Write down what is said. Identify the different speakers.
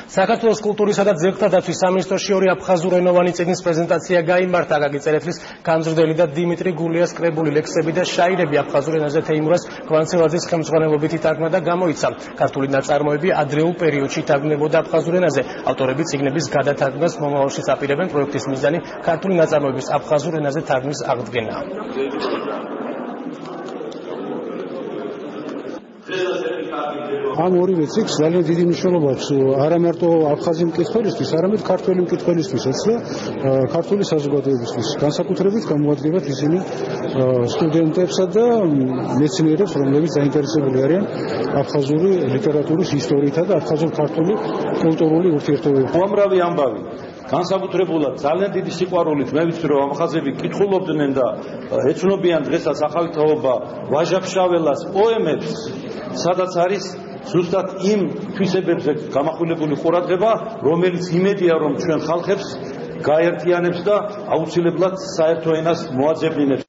Speaker 1: საქართველოს კულტურისა და ძეგლთა დაცვის სამინისტროში ორი აფხაზურენოვანი წიგნის პრეზენტაცია გაიმართა. აკაკი წერეთლის გამზრდელი და დიმიტრი გულიას კრებული ლექსები და შაირები აფხაზურ ენაზე თეიმურაზ კვანცელაძის ხელმძღვანელობით ითარგმნა და გამოიცა. ქართული ნაწარმოები ადრეულ პერიოდში ითარგმნებოდა აფხაზურ ენაზე. ავტორები წიგნების გადათარგმნას მომავალშიც აპირებენ. პროექტის მიზანი ქართული ნაწარმოების აფხაზურ ენაზე თარგმნის აღდგენაა.
Speaker 2: ამ ორივე ციკლს ძალიან დიდი მნიშვნელობა აქვს არა მარტო აფხაზი მკითხველისთვის, არამედ ქართველი მკითხველისთვისაც და ქართული საზოგადოებისთვის. განსაკუთრებით გამოადგენთ ისინი სტუდენტებსა და მეცნიერებს, რომლებიც დაინტერესებული არიან აფხაზური ლიტერატურის ისტორიითა და აფხაზურ-ქართული კულტურული ურთიერთობებით.
Speaker 3: უამრავი ამბავი განსაკუთრებულად ძალიან დიდი სიყვარულით მე ვიცი რომ ამხაზები კითხულობდნენ და ეცნობიან დღესაც ახალი თაობა ვაჟა-ფშაველას პოემებს, სადაც არის ზუსტად იმ თვისებებზე გამახვილებული ყურადღება, რომელიც იმედია რომ ჩვენ ხალხებს გაერთიანებს და აუცილებლად საერთო ენას მოაძებნინებს.